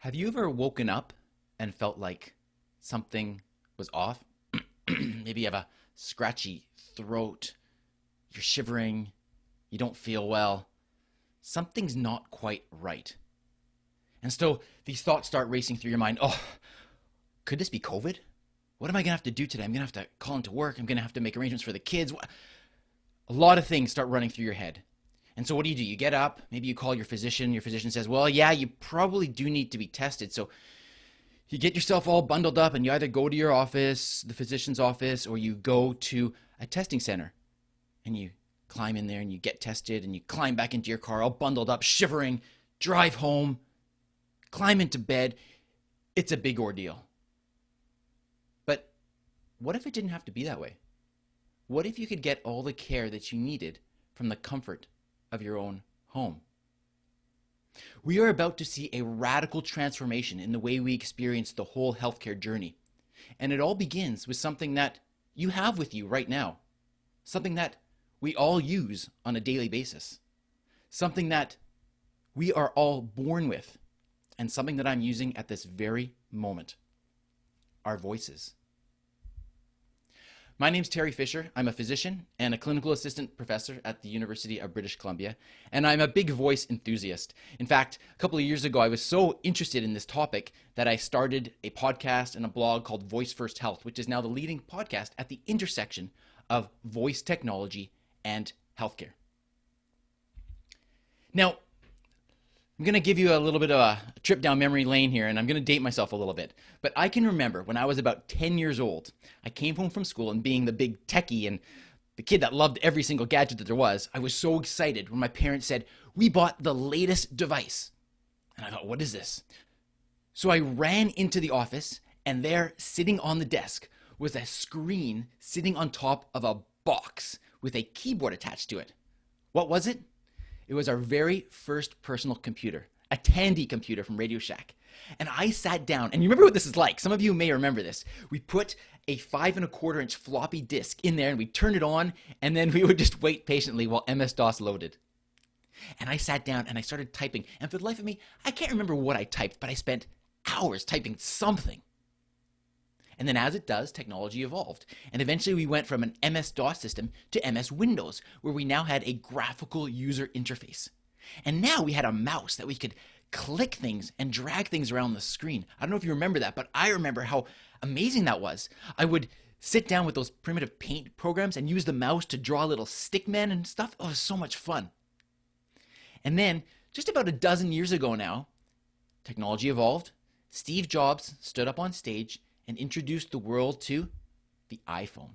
Have you ever woken up and felt like something was off? Maybe you have a scratchy throat, you're shivering, you don't feel well. Something's not quite right. And so these thoughts start racing through your mind. Oh, could this be COVID? What am I going to have to do today? I'm going to have to call into work. I'm going to have to make arrangements for the kids. A lot of things start running through your head. And so what do? You get up, maybe you call your physician. Your physician says, well, yeah, you probably do need to be tested. So you get yourself all bundled up and you either go to your office, the physician's office, or you go to a testing center and you climb in there and you get tested and you climb back into your car all bundled up, shivering, drive home, climb into bed. It's a big ordeal. But what if it didn't have to be that way? What if you could get all the care that you needed from the comfort of your own home? We are about to see a radical transformation in the way we experience the whole healthcare journey. And it all begins with something that you have with you right now. Something that we all use on a daily basis. Something that we are all born with. And something that I'm using at this very moment. Our voices. My name's Teri Fisher. I'm a physician and a clinical assistant professor at the University of British Columbia, and I'm a big voice enthusiast. In fact, a couple of years ago, I was so interested in this topic that I started a podcast and a blog called Voice First Health, which is now the leading podcast at the intersection of voice technology and healthcare. Now, I'm going to give you a little bit of a trip down memory lane here, and I'm going to date myself a little bit. But I can remember when I was about 10 years old, I came home from school, and being the big techie and the kid that loved every single gadget that there was, I was so excited when my parents said, we bought the latest device. And I thought, what is this? So I ran into the office, and there, sitting on the desk, was a screen sitting on top of a box with a keyboard attached to it. What was it? It was our very first personal computer, a Tandy computer from Radio Shack. And I sat down, and you remember what this is like. Some of you may remember this. We put a 5¼ inch floppy disk in there, and we'd turn it on, and then we would just wait patiently while MS-DOS loaded. And I sat down, and I started typing. And for the life of me, I can't remember what I typed, but I spent hours typing something. And then as it does, technology evolved. And eventually we went from an MS-DOS system to MS Windows, where we now had a graphical user interface. And now we had a mouse that we could click things and drag things around the screen. I don't know if you remember that, but I remember how amazing that was. I would sit down with those primitive paint programs and use the mouse to draw little stick men and stuff. Oh, it was so much fun. And then, just about a dozen years ago now, technology evolved. Steve Jobs stood up on stage and introduced the world to the iPhone.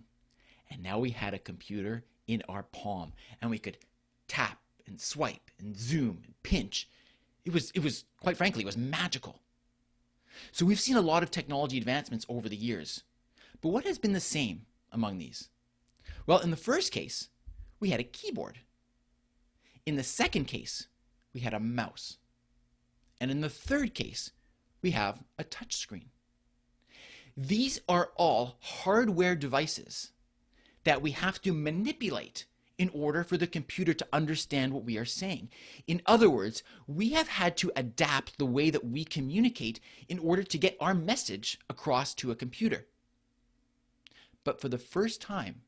And now we had a computer in our palm, and we could tap and swipe and zoom and pinch. It was quite frankly, it was magical. So we've seen a lot of technology advancements over the years. But what has been the same among these? Well, in the first case, we had a keyboard. In the second case, we had a mouse. And in the third case, we have a touch screen. These are all hardware devices that we have to manipulate in order for the computer to understand what we are saying. In other words, we have had to adapt the way that we communicate in order to get our message across to a computer. But for the first time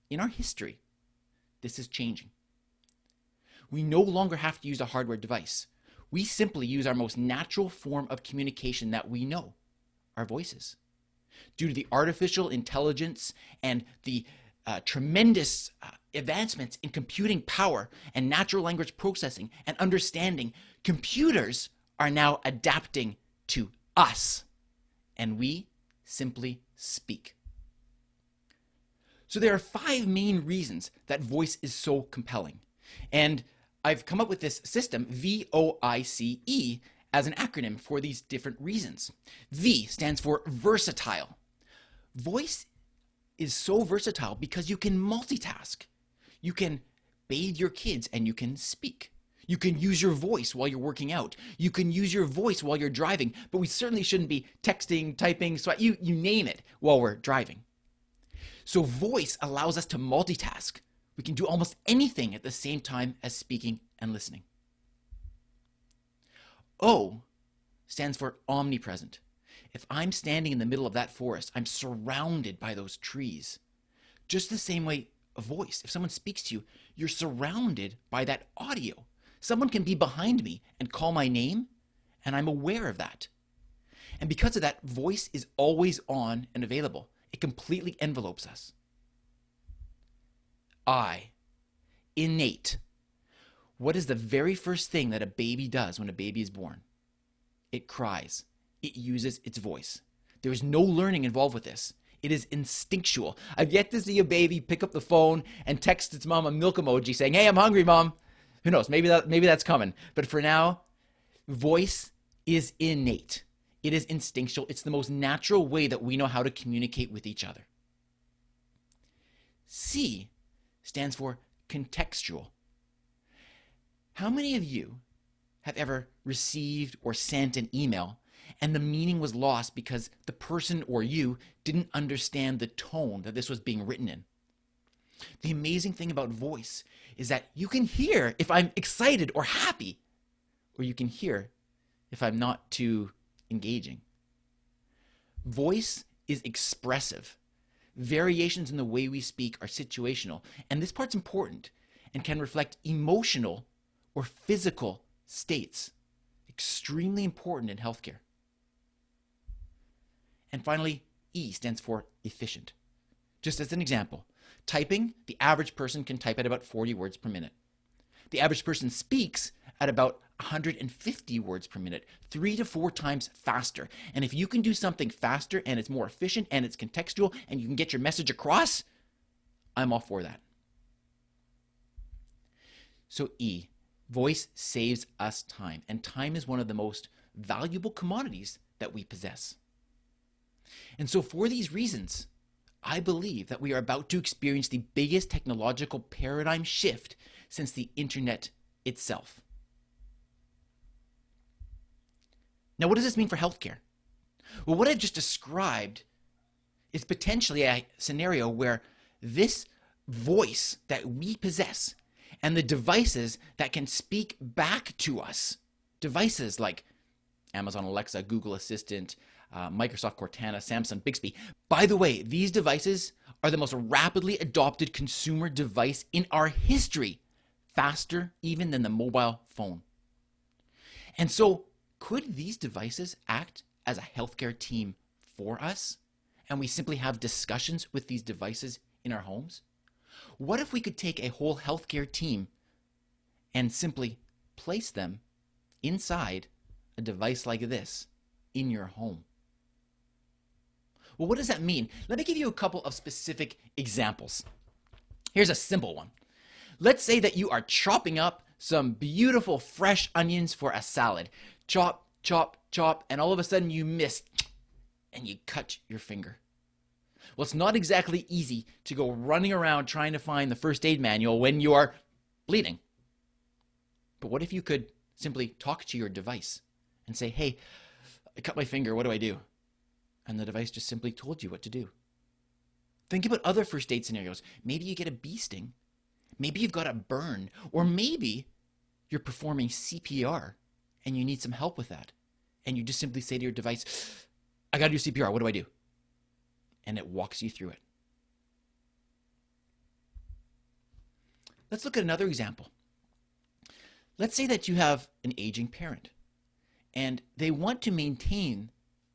in our history, this is changing. We no longer have to use a hardware device. We simply use our most natural form of communication that we know, our voices. Due to the artificial intelligence and the tremendous advancements in computing power and natural language processing and understanding, computers are now adapting to us, and we simply speak. So there are 5 main reasons that voice is so compelling. And I've come up with this system, VOICE, as an acronym for these different reasons. V stands for versatile. Voice is so versatile because you can multitask. You can bathe your kids and you can speak. You can use your voice while you're working out. You can use your voice while you're driving, but we certainly shouldn't be texting, typing, so you name it while we're driving. So voice allows us to multitask. We can do almost anything at the same time as speaking and listening. O stands for omnipresent. If I'm standing in the middle of that forest, I'm surrounded by those trees. Just the same way a voice, if someone speaks to you, you're surrounded by that audio. Someone can be behind me and call my name, and I'm aware of that. And because of that, voice is always on and available. It completely envelopes us. Innate. What is the very first thing that a baby does when a baby is born? It cries. It uses its voice. There is no learning involved with this. It is instinctual. I've yet to see a baby pick up the phone and text its mom a milk emoji saying, "Hey, I'm hungry, Mom." Who knows? Maybe that's coming. But for now, voice is innate. It is instinctual. It's the most natural way that we know how to communicate with each other. C stands for contextual. How many of you have ever received or sent an email and the meaning was lost because the person or you didn't understand the tone that this was being written in? The amazing thing about voice is that you can hear if I'm excited or happy, or you can hear if I'm not too engaging. Voice is expressive. Variations in the way we speak are situational, and this part's important and can reflect emotional or physical states. Extremely important in healthcare. And finally, E stands for efficient. Just as an example, typing, the average person can type at about 40 words per minute. The average person speaks at about 150 words per minute, 3 to 4 times faster. And if you can do something faster and it's more efficient and it's contextual and you can get your message across, I'm all for that. So E, voice saves us time, and time is one of the most valuable commodities that we possess. And so for these reasons, I believe that we are about to experience the biggest technological paradigm shift since the internet itself. Now, what does this mean for healthcare? Well, what I've just described is potentially a scenario where this voice that we possess and the devices that can speak back to us, devices like Amazon Alexa, Google Assistant, Microsoft Cortana, Samsung Bixby. By the way, these devices are the most rapidly adopted consumer device in our history, faster even than the mobile phone. And so, could these devices act as a healthcare team for us? And we simply have discussions with these devices in our homes? What if we could take a whole healthcare team and simply place them inside a device like this in your home? Well, what does that mean? Let me give you a couple of specific examples. Here's a simple one. Let's say that you are chopping up some beautiful fresh onions for a salad. Chop, chop, chop, and all of a sudden you miss and you cut your finger. Well, it's not exactly easy to go running around trying to find the first aid manual when you are bleeding. But what if you could simply talk to your device and say, "Hey, I cut my finger, what do I do?" And the device just simply told you what to do. Think about other first aid scenarios. Maybe you get a bee sting. Maybe you've got a burn. Or maybe you're performing CPR and you need some help with that. And you just simply say to your device, "I got to do CPR, what do I do?" And it walks you through it. Let's look at another example. Let's say that you have an aging parent and they want to maintain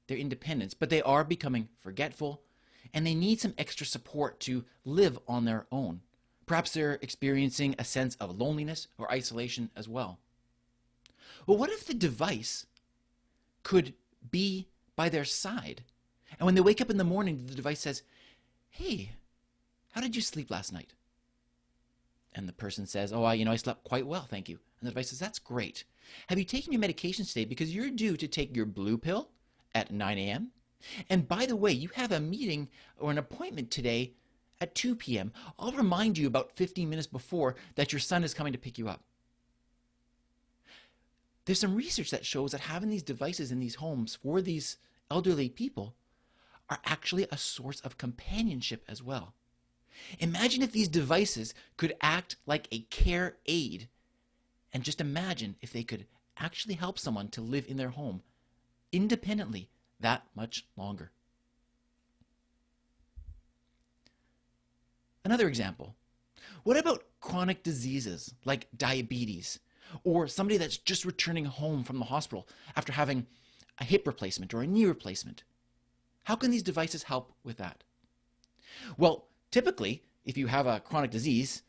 their independence, but they are becoming forgetful and they need some extra support to live on their own. Perhaps they're experiencing a sense of loneliness or isolation as well. Well, what if the device could be by their side? And when they wake up in the morning, the device says, "Hey, how did you sleep last night?" And the person says, "Oh, I slept quite well, thank you." And the device says, "That's great. Have you taken your medications today? Because you're due to take your blue pill at 9 a.m. And by the way, you have a meeting or an appointment today at 2 p.m. I'll remind you about 15 minutes before that your son is coming to pick you up." There's some research that shows that having these devices in these homes for these elderly people are actually a source of companionship as well. Imagine if these devices could act like a care aid, and just imagine if they could actually help someone to live in their home independently that much longer. Another example. What about chronic diseases like diabetes, or somebody that's just returning home from the hospital after having a hip replacement or a knee replacement? How can these devices help with that? Well, typically, if you have a chronic disease,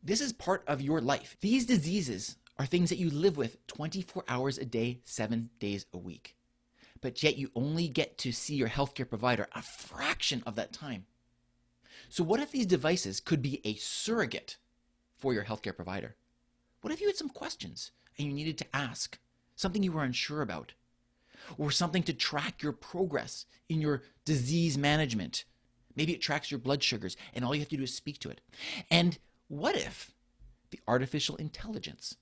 this is part of your life. These diseases are things that you live with 24 hours a day, 7 days a week. But yet you only get to see your healthcare provider a fraction of that time. So what if these devices could be a surrogate for your healthcare provider? What if you had some questions and you needed to ask, something you were unsure about, or something to track your progress in your disease management? Maybe it tracks your blood sugars and all you have to do is speak to it. And what if the artificial intelligence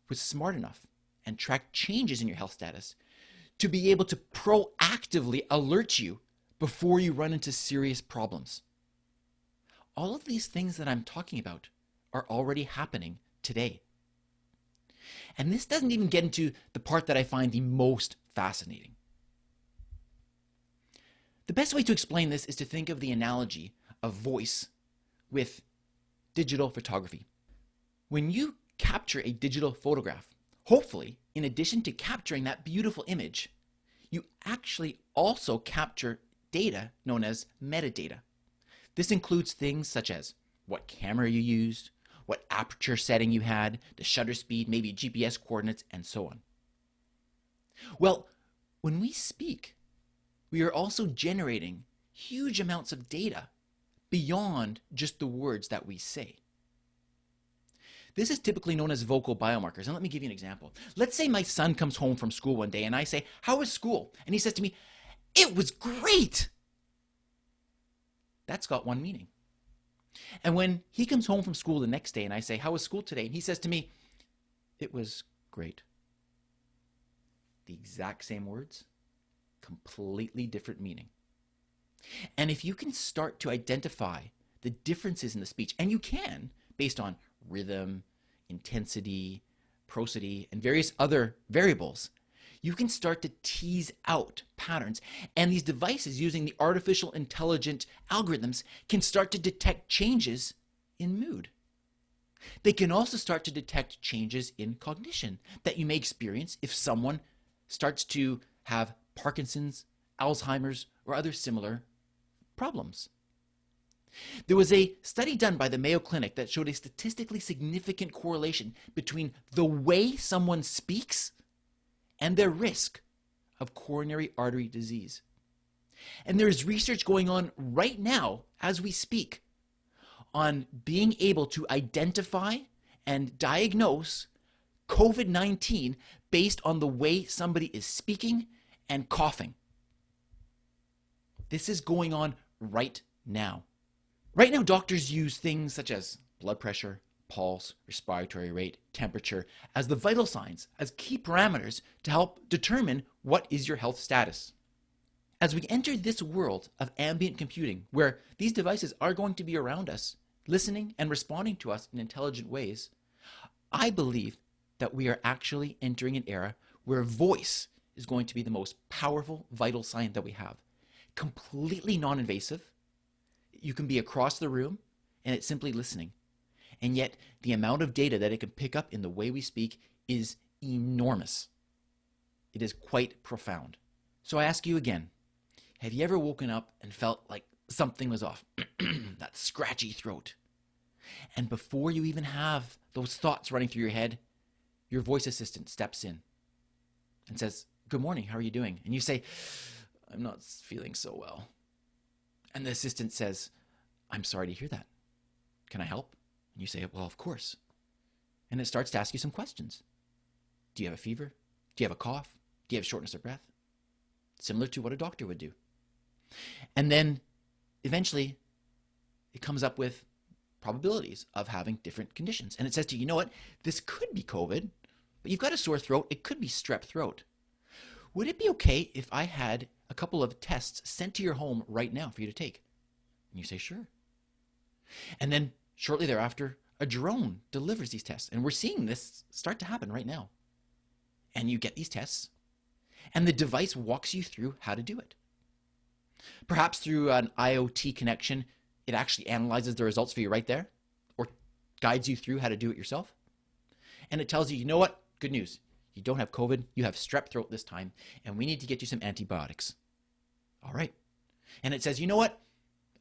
was smart enough and tracked changes in your health status to be able to proactively alert you before you run into serious problems? All of these things that I'm talking about are already happening today. And this doesn't even get into the part that I find the most fascinating. The best way to explain this is to think of the analogy of voice with digital photography. When you capture a digital photograph, hopefully, in addition to capturing that beautiful image, you actually also capture data known as metadata. This includes things such as what camera you used, what aperture setting you had, the shutter speed, maybe GPS coordinates, and so on. Well, when we speak, we are also generating huge amounts of data beyond just the words that we say. This is typically known as vocal biomarkers. And let me give you an example. Let's say my son comes home from school one day and I say, "How was school?" And he says to me, "It was great." That's got one meaning. And when he comes home from school the next day and I say, "How was school today?" and he says to me, "It was great." The exact same words, completely different meaning. And if you can start to identify the differences in the speech, and you can, based on rhythm, intensity, prosody, and various other variables, you can start to tease out patterns. And these devices, using the artificial intelligent algorithms, can start to detect changes in mood. They can also start to detect changes in cognition that you may experience if someone starts to have Parkinson's, Alzheimer's, or other similar problems. There was a study done by the Mayo Clinic that showed a statistically significant correlation between the way someone speaks and their risk of coronary artery disease. And there is research going on right now as we speak on being able to identify and diagnose COVID-19 based on the way somebody is speaking and coughing. This is going on right now. Right now, doctors use things such as blood pressure, pulse, respiratory rate, temperature as the vital signs, as key parameters to help determine what is your health status. As we enter this world of ambient computing, where these devices are going to be around us, listening and responding to us in intelligent ways, I believe that we are actually entering an era where voice is going to be the most powerful vital sign that we have. Completely non-invasive. You can be across the room and it's simply listening. And yet the amount of data that it can pick up in the way we speak is enormous. It is quite profound. So I ask you again, have you ever woken up and felt like something was off? That scratchy throat. And before you even have those thoughts running through your head, your voice assistant steps in and says, "Good morning, how are you doing?" And you say, "I'm not feeling so well." And the assistant says, "I'm sorry to hear that. Can I help?" And you say, "Well, of course." And it starts to ask you some questions. Do you have a fever? Do you have a cough? Do you have shortness of breath? Similar to what a doctor would do. And then eventually it comes up with probabilities of having different conditions. And it says to you, "You know what? This could be COVID, but you've got a sore throat. It could be strep throat. Would it be okay if I had a couple of tests sent to your home right now for you to take?" And you say, "Sure." And then shortly thereafter, a drone delivers these tests. And we're seeing this start to happen right now. And you get these tests. And the device walks you through how to do it. Perhaps through an IoT connection, it actually analyzes the results for you right there, or guides you through how to do it yourself. And it tells you, you know what? Good news. You don't have COVID, you have strep throat this time, and we need to get you some antibiotics. All right. And it says, you know what?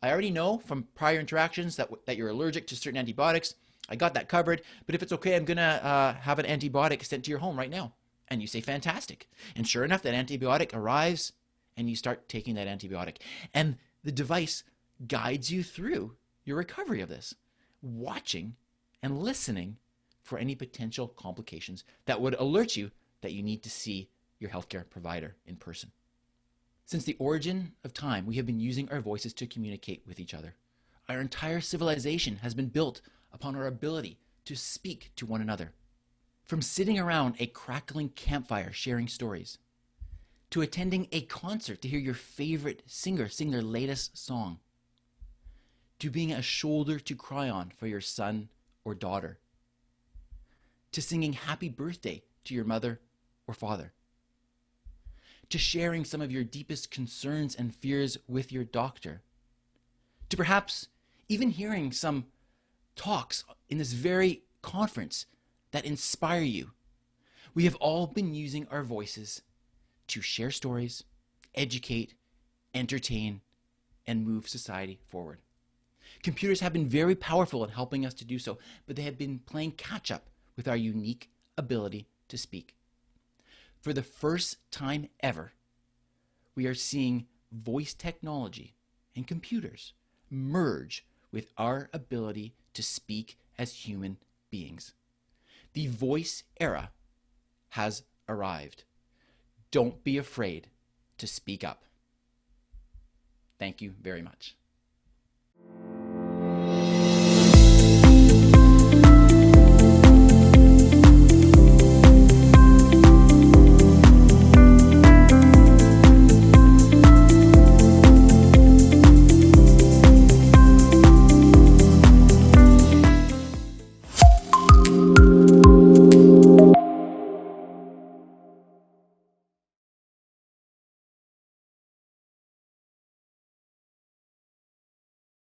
I already know from prior interactions that you're allergic to certain antibiotics. I got that covered, but if it's okay, I'm going to have an antibiotic sent to your home right now. And you say, fantastic. And sure enough, that antibiotic arrives, and you start taking that antibiotic. And the device guides you through your recovery of this, watching and listening for any potential complications that would alert you that you need to see your healthcare provider in person. Since the origin of time, we have been using our voices to communicate with each other. Our entire civilization has been built upon our ability to speak to one another. From sitting around a crackling campfire sharing stories, to attending a concert to hear your favorite singer sing their latest song, to being a shoulder to cry on for your son or daughter, to singing happy birthday to your mother or father, to sharing some of your deepest concerns and fears with your doctor, to perhaps even hearing some talks in this very conference that inspire you. We have all been using our voices to share stories, educate, entertain, and move society forward. Computers have been very powerful in helping us to do so, but they have been playing catch up with our unique ability to speak. For the first time ever, we are seeing voice technology and computers merge with our ability to speak as human beings. The voice era has arrived. Don't be afraid to speak up. Thank you very much.